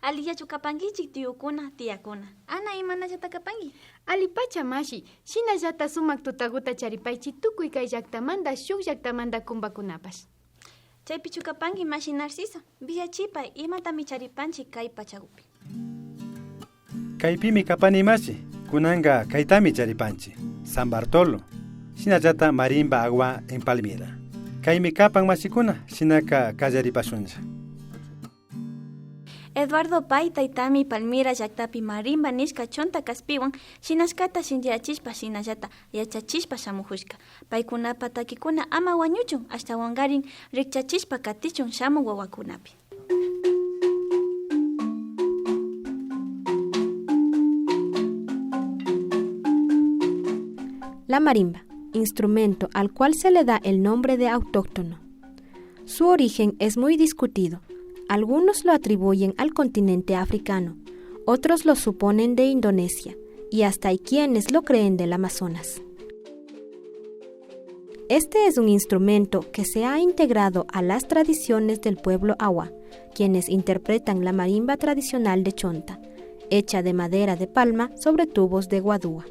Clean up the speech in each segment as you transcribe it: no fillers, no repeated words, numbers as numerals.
aliyachu kapankichik tiyukuna, tiyakuna. Ana imanallata kapanki? Alipacha mashi, shinallata sumak tutakuta charipaychi tukuy kay llaktamanta shuk llaktamanta kumbakunapash. Chaypi chukapanki mashi Narciso, villachipay imatami charipanchik kay pachakupi. Kaypimi kapani mashi, kunanga kaytami charipanchi, San Bartolo, shinallata marimba agua en Palmira. Kaymi kapan mashikuna, shinaka kallaripashuncha. Eduardo Pay taytami Palmira llaktapi marimba nishka chonta kaspiwan shinashkata shinllachishpa shinallata yachachishpa shamujushka. Paykunapa takikuna ama wañuchun hasta wangarin rikchachishpa katichun shamu wawakunapi. La marimba, instrumento al cual se le da el nombre de autóctono. Su origen es muy discutido. Algunos lo atribuyen al continente africano, otros lo suponen de Indonesia, y hasta hay quienes lo creen del Amazonas. Este es un instrumento que se ha integrado a las tradiciones del pueblo Awa, quienes interpretan la marimba tradicional de Chonta, hecha de madera de palma sobre tubos de guadúa.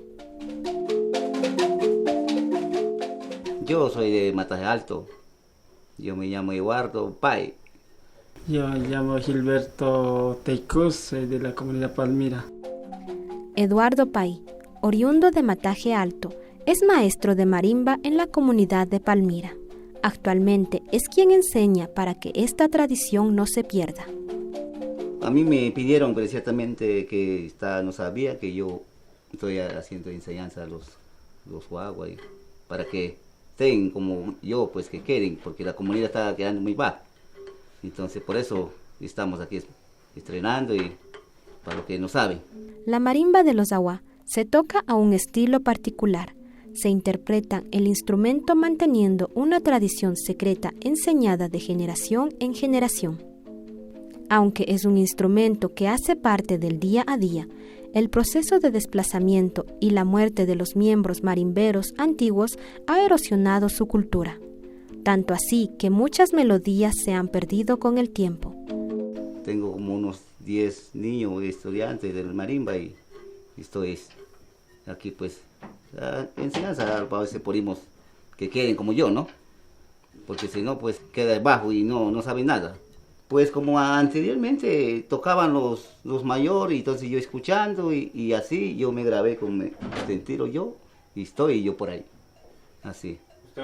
Yo soy de Mataje Alto, yo me llamo Eduardo Pay. Yo me llamo Gilberto Teicus, soy de la comunidad Palmira. Eduardo Pay, oriundo de Mataje Alto, es maestro de marimba en la comunidad de Palmira. Actualmente es quien enseña para que esta tradición no se pierda. A mí me pidieron precisamente que no sabía que yo estoy haciendo enseñanza a los guaguas para que estén como yo, pues que queden, porque la comunidad está quedando muy baja. Entonces por eso estamos aquí estrenando y para los que no saben. La marimba de los Awa se toca a un estilo particular. Se interpreta el instrumento manteniendo una tradición secreta enseñada de generación en generación. Aunque es un instrumento que hace parte del día a día, el proceso de desplazamiento y la muerte de los miembros marimberos antiguos ha erosionado su cultura. Tanto así que muchas melodías se han perdido con el tiempo. Tengo como unos 10 niños estudiantes del marimba y estoy aquí pues enseñanza para ver si podemos que queden como yo, ¿no? Porque si no pues queda debajo y no saben nada. Pues como anteriormente tocaban los mayores, y entonces yo escuchando y así yo me grabé con sentido yo y estoy yo por ahí, así. ¿Usted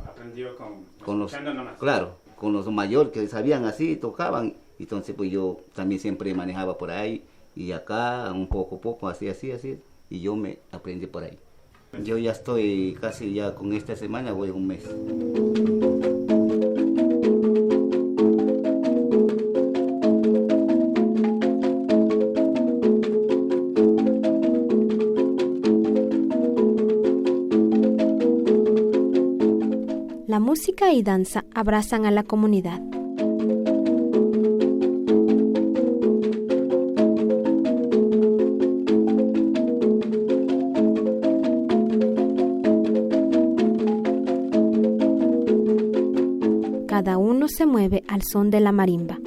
aprendió con los, nomás? Claro, con los mayores que sabían así, tocaban, entonces pues yo también siempre manejaba por ahí y acá un poco, así, y yo me aprendí por ahí. Yo ya estoy casi ya con esta semana, voy un mes. La música y danza abrazan a la comunidad. Cada uno se mueve al son de la marimba.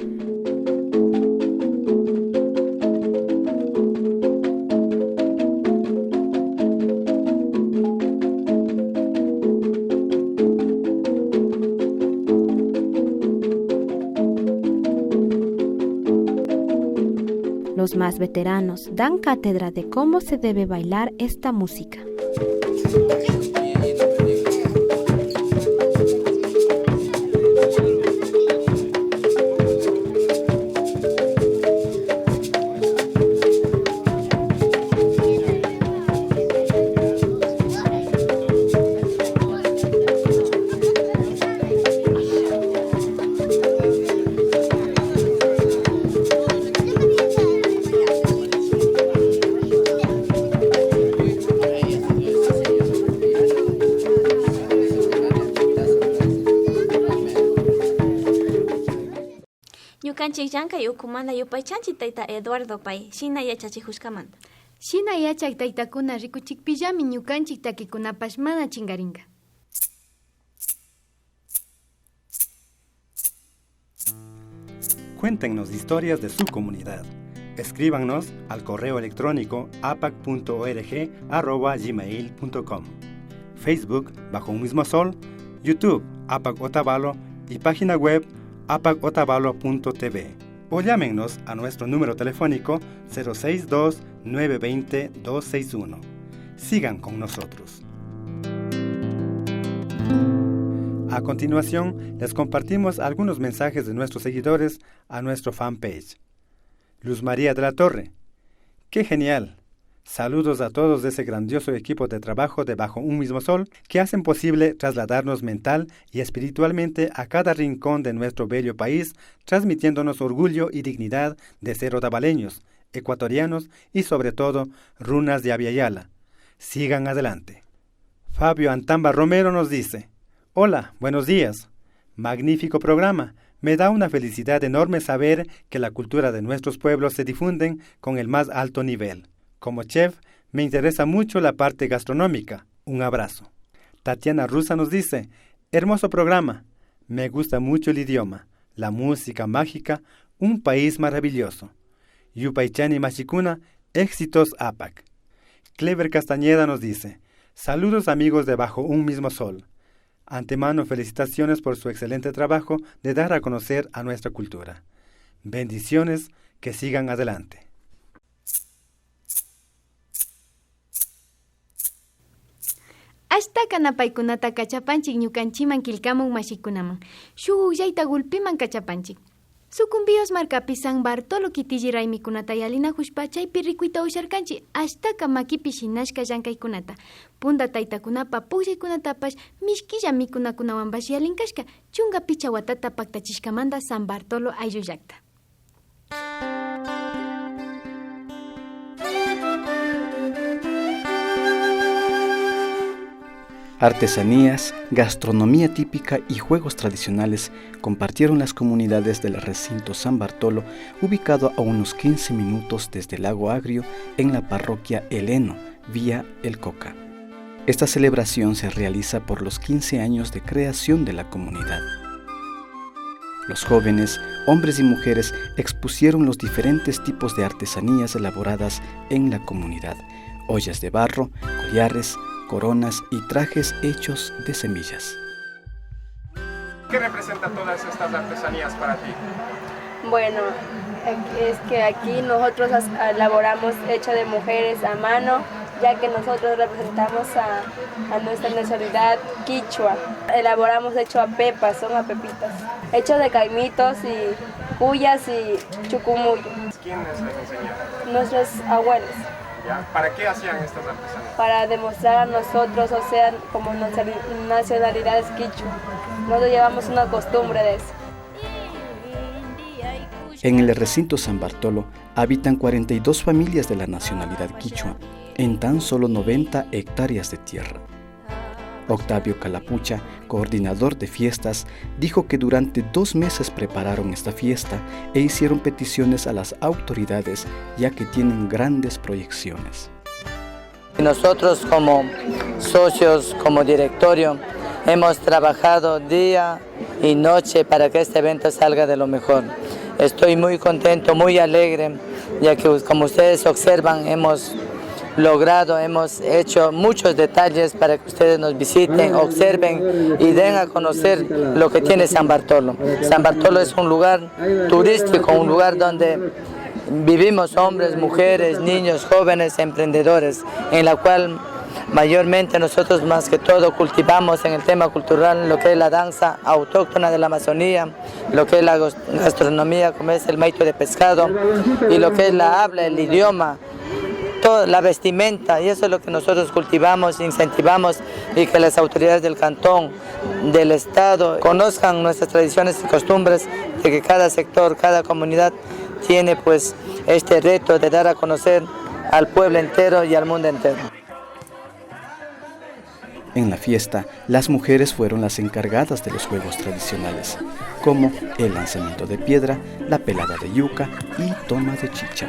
Los más veteranos dan cátedra de cómo se debe bailar esta música. Ñukanchik llankay ukumanta yupaychanchik tayta Eduardo Pay, shina yachachijushkamanta. Shina yachay taytakuna rikuchikpillami ñukanchik takikunapash mana chingarinka. Cuéntenos historias de su comunidad. Escríbanos al correo electrónico apac.org@gmail.com, Facebook Bajo un Mismo Sol, YouTube APAC Otavalo y página web apacotavalo.tv. O llámenos a nuestro número telefónico 062-920-261. Sigan con nosotros. A continuación, les compartimos algunos mensajes de nuestros seguidores a nuestro fanpage. Luz María de la Torre: ¡qué genial! Saludos a todos de ese grandioso equipo de trabajo de Bajo un Mismo Sol que hacen posible trasladarnos mental y espiritualmente a cada rincón de nuestro bello país, transmitiéndonos orgullo y dignidad de ser otavaleños, ecuatorianos y sobre todo runas de Aviala. Sigan adelante. Fabio Antamba Romero nos dice: hola, buenos días. Magnífico programa. Me da una felicidad enorme saber que la cultura de nuestros pueblos se difunden con el más alto nivel. Como chef, me interesa mucho la parte gastronómica. Un abrazo. Tatiana Rusa nos dice: hermoso programa. Me gusta mucho el idioma, la música mágica, un país maravilloso. Yupaychani Machicuna, éxitos APAC. Clever Castañeda nos dice: saludos amigos de Bajo un Mismo Sol. Antemano felicitaciones por su excelente trabajo de dar a conocer a nuestra cultura. Bendiciones, que sigan adelante. Hasta kanapaykunata kachapanchik ñukanchiman kilkamun mashikunaman. Shuyayta gulpiman kachapanchik. Sucumbíos marcapi San Bartolo kitiji raymikunata yalina hushpa chaypi rikuyta usharkanchik hasta makipi shinashka llankaykunata. Punda taytakunapa pullaykunatapash mishkilla mikunakunawanpash yalinkashka chunga picha watata paktachishkamanta San Bartolo ayllu llakta. Artesanías, gastronomía típica y juegos tradicionales compartieron las comunidades del recinto San Bartolo, ubicado a unos 15 minutos desde Lago Agrio en la parroquia Heleno, vía El Coca. Esta celebración se realiza por los 15 años de creación de la comunidad. Los jóvenes, hombres y mujeres, expusieron los diferentes tipos de artesanías elaboradas en la comunidad: ollas de barro, collares, coronas y trajes hechos de semillas. ¿Qué representan todas estas artesanías para ti? Bueno, es que aquí nosotros elaboramos hecho de mujeres a mano, ya que nosotros representamos a nuestra nacionalidad quichua. Elaboramos hecho a pepas, son a pepitas, hecho de caimitos y cuyas y chucumuyo. ¿Quiénes les enseñaron? Nuestros abuelos. ¿Ya? ¿Para qué hacían estas artesanías? Para demostrar a nosotros, o sea, como nuestra nacionalidad es quichua. Nosotros llevamos una costumbre de eso. En el recinto San Bartolo habitan 42 familias de la nacionalidad quichua en tan solo 90 hectáreas de tierra. Octavio Calapucha, coordinador de fiestas, dijo que durante 2 meses prepararon esta fiesta e hicieron peticiones a las autoridades, ya que tienen grandes proyecciones. Nosotros como socios, como directorio, hemos trabajado día y noche para que este evento salga de lo mejor. Estoy muy contento, muy alegre, ya que como ustedes observan, hemos hecho muchos detalles para que ustedes nos visiten, observen y den a conocer lo que tiene San Bartolo. San Bartolo es un lugar turístico, un lugar donde vivimos hombres, mujeres, niños, jóvenes, emprendedores, en la cual mayormente nosotros más que todo cultivamos en el tema cultural lo que es la danza autóctona de la Amazonía, lo que es la gastronomía, como es el maito de pescado, y lo que es la habla, el idioma, toda la vestimenta, y eso es lo que nosotros cultivamos, incentivamos, y que las autoridades del cantón, del estado, conozcan nuestras tradiciones y costumbres, de que cada sector, cada comunidad tiene pues este reto de dar a conocer al pueblo entero y al mundo entero. En la fiesta, las mujeres fueron las encargadas de los juegos tradicionales, como el lanzamiento de piedra, la pelada de yuca y toma de chicha.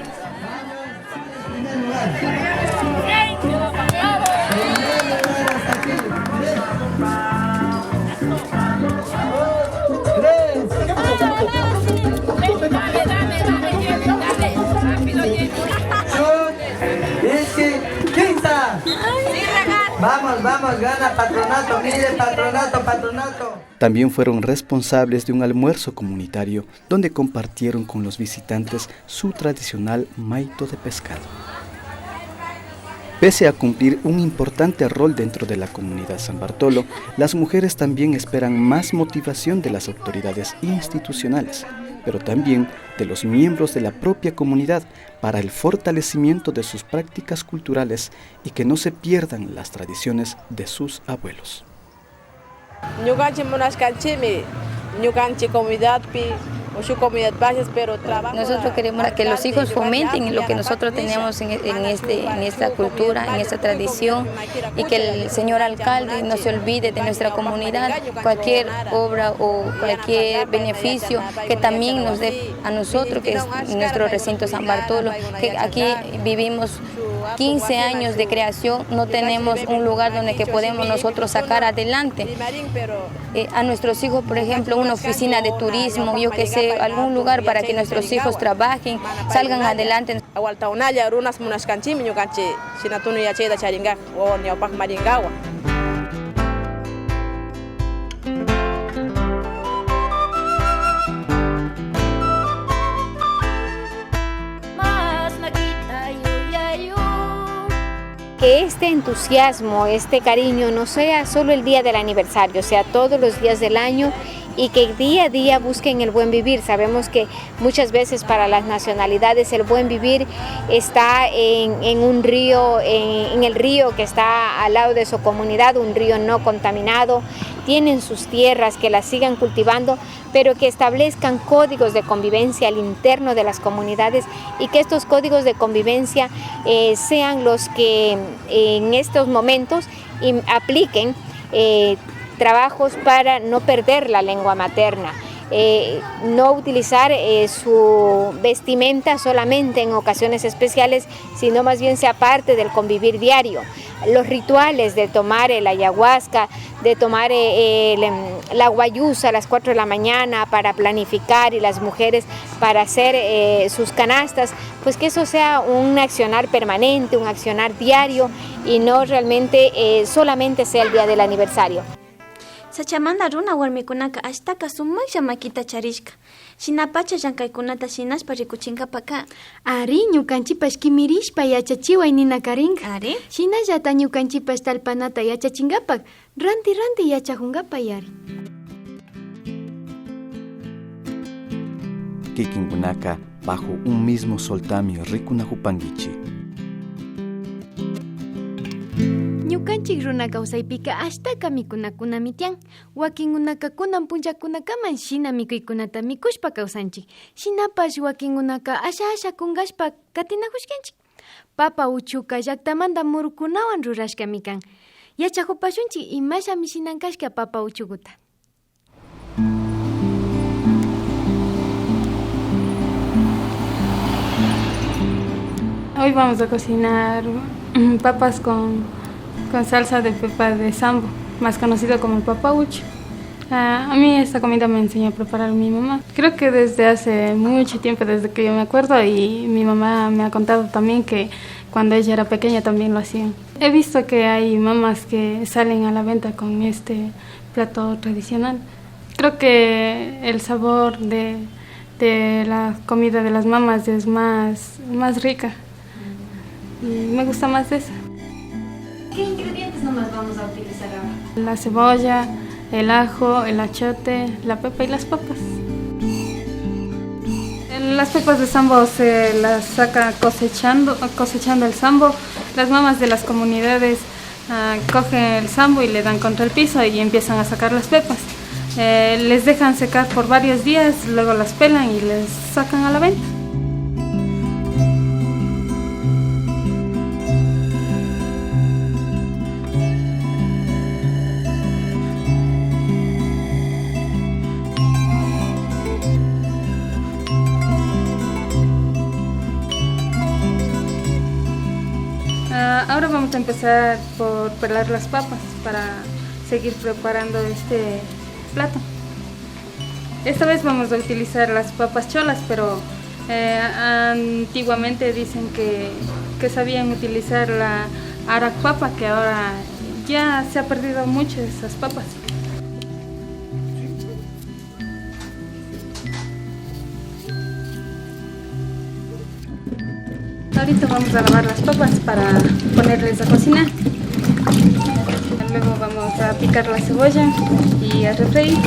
vamos, gana patronato, mire patronato, patronato. También fueron responsables de un almuerzo comunitario donde compartieron con los visitantes su tradicional maito de pescado. Pese a cumplir un importante rol dentro de la comunidad San Bartolo, las mujeres también esperan más motivación de las autoridades institucionales, pero también de los miembros de la propia comunidad para el fortalecimiento de sus prácticas culturales y que no se pierdan las tradiciones de sus abuelos. Nosotros queremos que los hijos fomenten lo que nosotros tenemos en esta cultura, en esta tradición, y que el señor alcalde no se olvide de nuestra comunidad, cualquier obra o cualquier beneficio que también nos dé a nosotros, que es nuestro recinto San Bartolo, que aquí vivimos 15 años de creación, no tenemos un lugar donde que podemos nosotros sacar adelante a nuestros hijos, por ejemplo, una oficina de turismo, yo que sé, algún lugar para que nuestros hijos trabajen, salgan adelante. Que este entusiasmo, este cariño no sea solo el día del aniversario, sea todos los días del año, y que día a día busquen el buen vivir. Sabemos que muchas veces para las nacionalidades el buen vivir está en un río, en el río que está al lado de su comunidad, un río no contaminado. Tienen sus tierras, que las sigan cultivando, pero que establezcan códigos de convivencia al interno de las comunidades, y que estos códigos de convivencia sean los que en estos momentos apliquen trabajos para no perder la lengua materna, no utilizar su vestimenta solamente en ocasiones especiales, sino más bien sea parte del convivir diario. Los rituales de tomar el ayahuasca, de tomar la guayusa a las 4 de la mañana para planificar, y las mujeres para hacer sus canastas, pues que eso sea un accionar permanente, un accionar diario, y no realmente solamente sea el día del aniversario. Sachamanda runa warmikunaka ashtaka sumaysha makita charishka. Shinapacha llankaykunata shinashpa rikuchinkapaka. Ari, ñukanchipas kimirishpa yachachiway nina karinka. Ari? Shinallata ñukanchipas talpanata yachachinkapak, ranti yachajunkapak ari. Kikinkunaka bajo un mismo soltami rikunahupangichi. Ñukanchik runa kawsaypika ashtaka mikunakunami tiyan. Wakinkunaka kunan punchakunakaman shina mikuykunata mikushpa kawsanchik. Shinapash wakinkunaka asha kunkashpa katinakushkanchik. Papa uchuka llaktamanta murukunawan rurashkami kan. Yachakupashunchik imashami shinankashka papa uchukuta. Hoy vamos a cocinar papas con salsa de pepa de sambo, más conocido como el papaucho. A mí esta comida me enseñó a preparar mi mamá. Creo que desde hace mucho tiempo, desde que yo me acuerdo, y mi mamá me ha contado también que cuando ella era pequeña también lo hacían. He visto que hay mamás que salen a la venta con este plato tradicional. Creo que el sabor de la comida de las mamás es más rica. Y me gusta más de eso. ¿Qué ingredientes nomás vamos a utilizar ahora? La cebolla, el ajo, el achote, la pepa y las papas. Las pepas de sambo se las saca cosechando el sambo. Las mamás de las comunidades cogen el sambo y le dan contra el piso y empiezan a sacar las pepas. Les dejan secar por varios días, luego las pelan y les sacan a la venta. Ahora vamos a empezar por pelar las papas para seguir preparando este plato. Esta vez vamos a utilizar las papas cholas, pero antiguamente dicen que sabían utilizar la arac papa, que ahora ya se ha perdido mucho esas papas. Ahorita vamos a lavar las papas para ponerles a cocinar. Luego vamos a picar la cebolla y a refreír.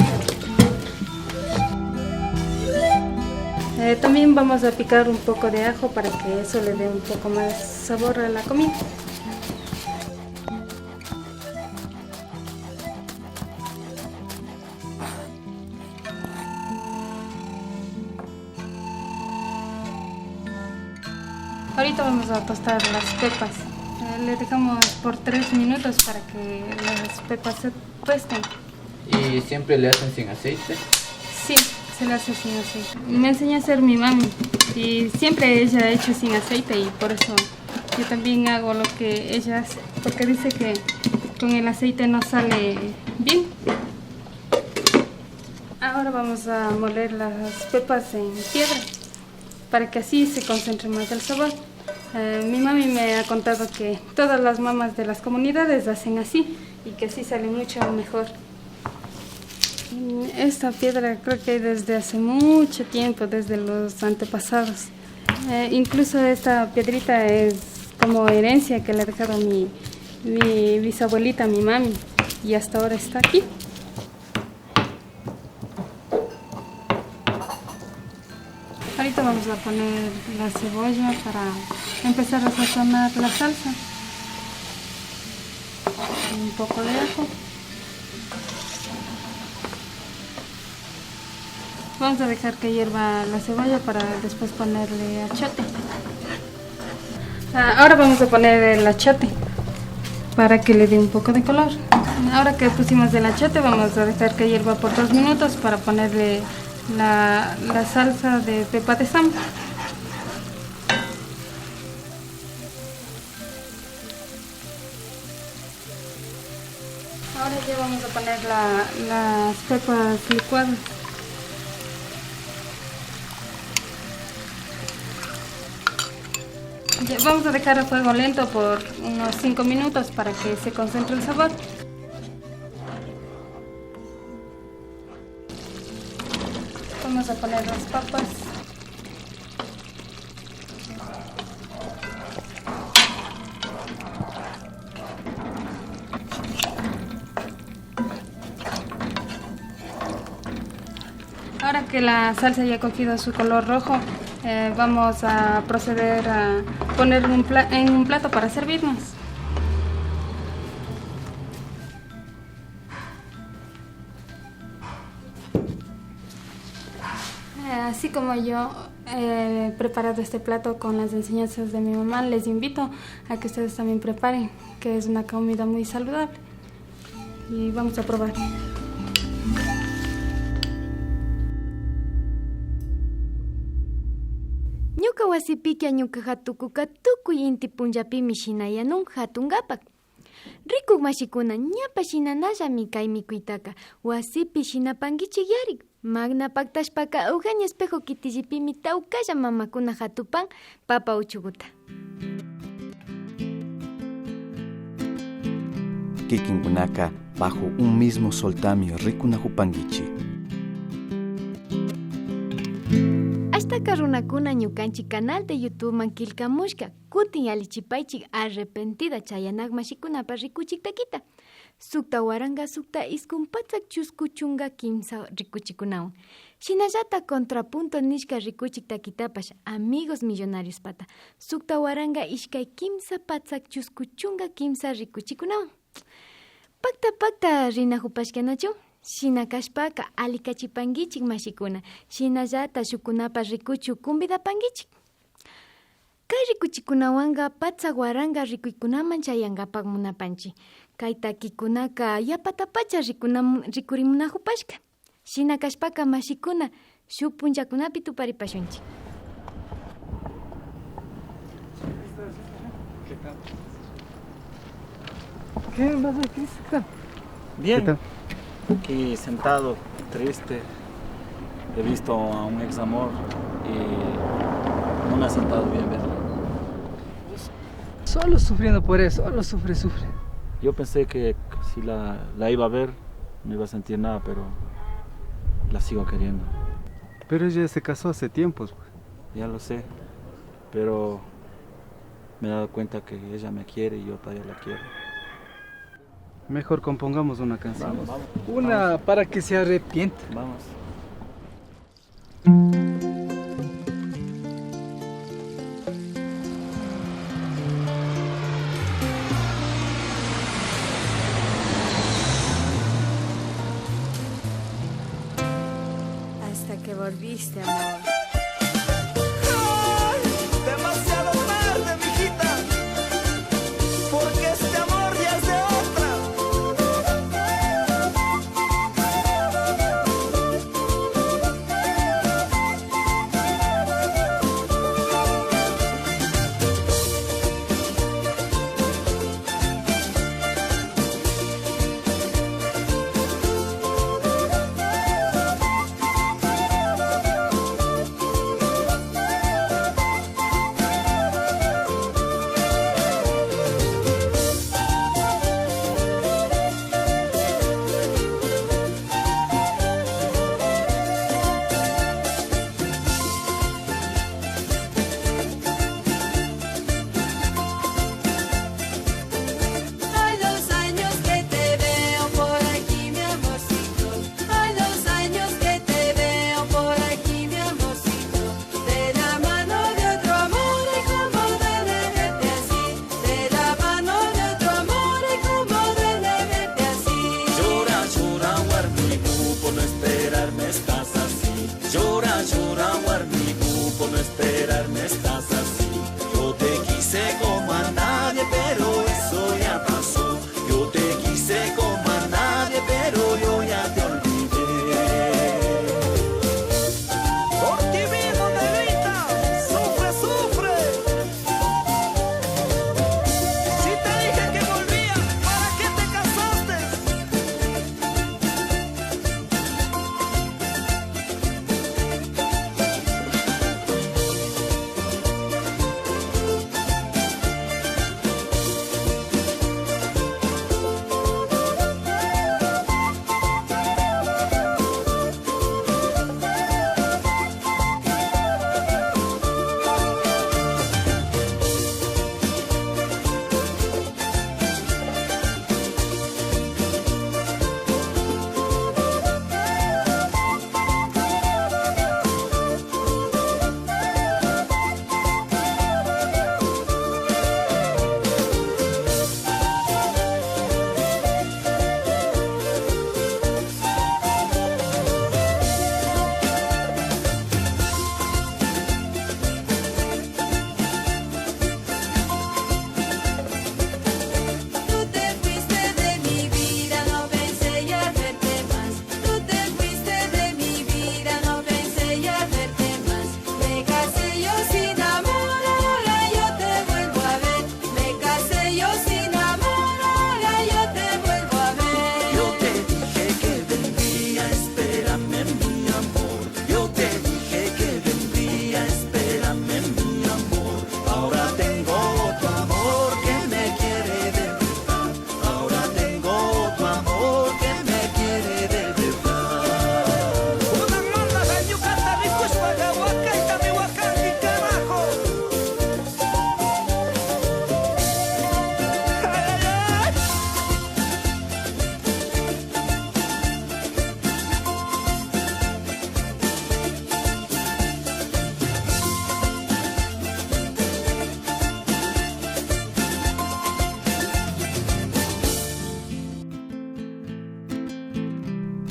También vamos a picar un poco de ajo para que eso le dé un poco más sabor a la comida. Ahorita vamos a tostar las pepas. Le dejamos por 3 minutos para que las pepas se tuesten. ¿Y siempre le hacen sin aceite? Sí, se le hace sin aceite. Me enseñó a hacer mi mami y siempre ella ha hecho sin aceite y por eso yo también hago lo que ella hace, porque dice que con el aceite no sale bien. Ahora vamos a moler las pepas en piedra para que así se concentre más el sabor. Mi mami me ha contado que todas las mamás de las comunidades hacen así y que así sale mucho mejor. Esta piedra creo que hay desde hace mucho tiempo, desde los antepasados. Incluso esta piedrita es como herencia que le ha dejado mi bisabuelita, mi mami, y hasta ahora está aquí. Ahorita vamos a poner la cebolla para empezar a sazonar la salsa. Un poco de ajo. Vamos a dejar que hierva la cebolla para después ponerle achiote. Ahora vamos a poner el achiote para que le dé un poco de color. Ahora que pusimos el achiote vamos a dejar que hierva por 2 minutos para ponerle la salsa de pepa de sambo. Ahora ya vamos a poner las pepas licuadas. Ya vamos a dejar a fuego lento por unos 5 minutos para que se concentre el sabor. Vamos a poner las papas. Ahora que la salsa ya ha cogido su color rojo, vamos a proceder a poner en un plato para servirnos. Así como yo he preparado este plato con las enseñanzas de mi mamá, les invito a que ustedes también preparen, que es una comida muy saludable. Y vamos a probar. Ñuka wasipikia ñuka hatukuka tukuy inti punllapimi shinayanun hatungapak. Rikuk mashikuna ñapa shinanallami kay mikuytaqa wasipi shinapankichik yarik. Magna paktashpaka Eugenia Espejo kitillipimi tawkalla mamakuna hatupan papa uchuguta. Kikinkunaka bajo un mismo soltami rikunahupankichi. Hasta runakuna ñukanchik canal de YouTube man kilkamushka kutin yalichipaychik arrepentida chayanak mashikunapa rikuchik takita. Sukta waranga sukta iskumpatzak chusku chunga kimsa rikuchikunawan. Shinallata contrapunto nishka rikuchik takitapash amigos millonarios pata. Sukta waranga ishkay kimsa patzak chusku chunga kimsa rikuchikunawan. Pakta rinahupashkanachu. Shina kashpaka alikachipangichik mashikuna. Shinallata shukunapa rikuchu kumbidapangichik. Kay rikuchikunawanga patsa waranga rikuykunaman chayangapak munapanchik. Kay takikunaka yapatapacha rikurimunahupashka. Shina kashpaka mashikuna shuk punchakunapi tuparipashunchik. ¿Qué pasa, Cris? Bien. Aquí sentado, triste. He visto a un ex amor y no me ha sentado bien verlo. Solo sufriendo por eso, solo sufre. Yo pensé que si la iba a ver, no iba a sentir nada, pero la sigo queriendo. Pero ella se casó hace tiempos. Ya lo sé, pero me he dado cuenta que ella me quiere y yo todavía la quiero. Mejor compongamos una canción. Vamos. Una para que se arrepienta. Vamos. Hasta que volviste, amor. Demasiado tarde, mijita, porque este amor ya es de otra.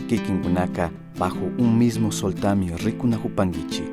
Kikingunaka bajo un mismo soltami Rikunahupangichi.